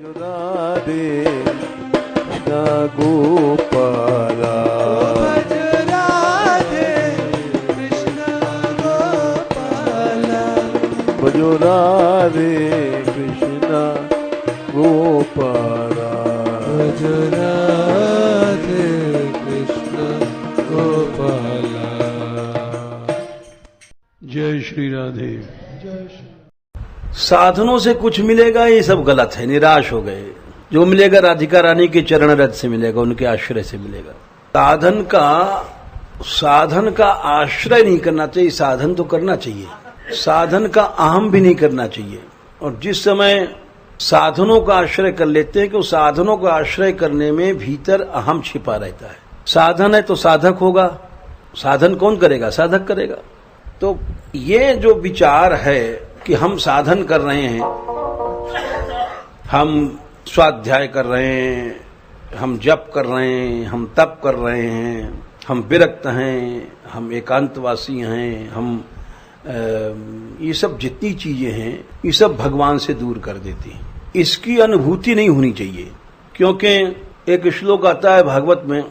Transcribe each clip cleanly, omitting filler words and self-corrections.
राधे कृष्ण गोपाला भज राधे कृष्ण गोपाला भजो राधे कृष्ण गोपाला भज राधे कृष्ण गोपाला। जय श्री राधे। जय श्री साधनों से कुछ मिलेगा ये सब गलत है, निराश हो गए। जो मिलेगा राधिका रानी के चरण रज से मिलेगा, उनके आश्रय से मिलेगा। साधन का आश्रय नहीं करना चाहिए, साधन तो करना चाहिए। साधन का अहम भी नहीं करना चाहिए। और जिस समय साधनों का आश्रय कर लेते हैं कि उस साधनों का आश्रय करने में भीतर अहम छिपा रहता है। साधन है तो साधक होगा, साधन कौन करेगा? साधक करेगा। तो ये जो विचार है कि हम साधन कर रहे हैं, हम स्वाध्याय कर रहे हैं, हम जप कर रहे हैं, हम तप कर रहे हैं, हम विरक्त हैं, हम एकांतवासी हैं, हम ये सब जितनी चीजें हैं ये सब भगवान से दूर कर देती हैं। इसकी अनुभूति नहीं होनी चाहिए। क्योंकि एक श्लोक आता है भागवत में,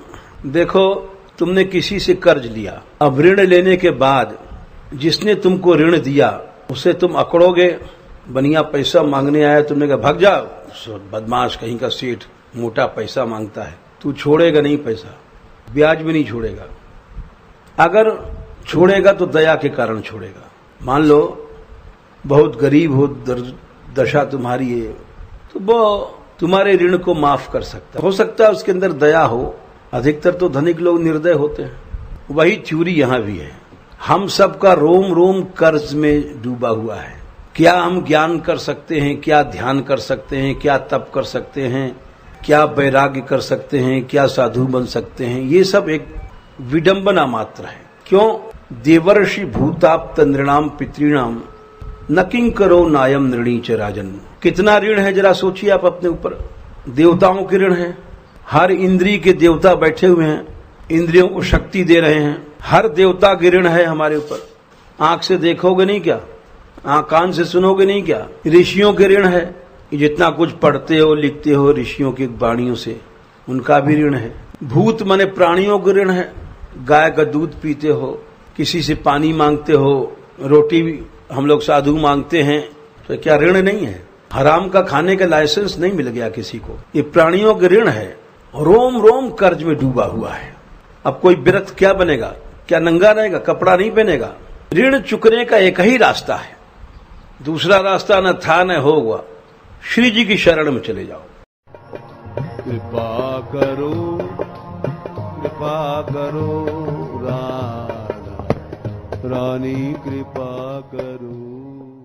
देखो तुमने किसी से कर्ज लिया, अब ऋण लेने के बाद जिसने तुमको ऋण दिया उसे तुम अकड़ोगे, बनिया पैसा मांगने आया, तुमने कहा भाग जाओ, बदमाश कहीं का सेठ मोटा पैसा मांगता है, तू छोड़ेगा नहीं पैसा, ब्याज भी नहीं छोड़ेगा। अगर छोड़ेगा तो दया के कारण छोड़ेगा। मान लो बहुत गरीब हो, दशा तुम्हारी है, तो वो तुम्हारे ऋण को माफ कर सकता हो सकता है उसके अंदर दया हो। अधिकतर तो धनिक लोग निर्दय होते हैं। वही थ्योरी यहां भी है। हम सबका रोम रोम कर्ज में डूबा हुआ है। क्या हम ज्ञान कर सकते हैं, क्या ध्यान कर सकते हैं, क्या तप कर सकते हैं, क्या वैराग्य कर सकते हैं, क्या साधु बन सकते हैं, ये सब एक विडंबना मात्र है। क्यों? देवर्षि भूताप्त नृणाम पितृणाम न किंकरो नायम नृणी च राजन। कितना ऋण है जरा सोचिए आप अपने ऊपर। देवताओं के ऋण है, हर इंद्रिय के देवता बैठे हुए हैं, इंद्रियों को शक्ति दे रहे हैं, हर देवता के ऋण है हमारे ऊपर। आंख से देखोगे नहीं क्या, कान से सुनोगे नहीं क्या? ऋषियों के ऋण है, जितना कुछ पढ़ते हो लिखते हो ऋषियों की वाणियों से, उनका भी ऋण है। भूत माने प्राणियों के ऋण है, गाय का दूध पीते हो, किसी से पानी मांगते हो, रोटी भी हम लोग साधु मांगते हैं, तो क्या ऋण नहीं है? हराम का खाने का लाइसेंस नहीं मिल गया किसी को, ये प्राणियों के ऋण है। रोम रोम कर्ज में डूबा हुआ है। अब कोई विरक्त क्या बनेगा? क्या नंगा रहेगा? कपड़ा नहीं पहनेगा? ऋण चुकने का एक ही रास्ता है, दूसरा रास्ता न था न होगा। श्री जी की शरण में चले जाओ। कृपा करो राधा रानी कृपा करो।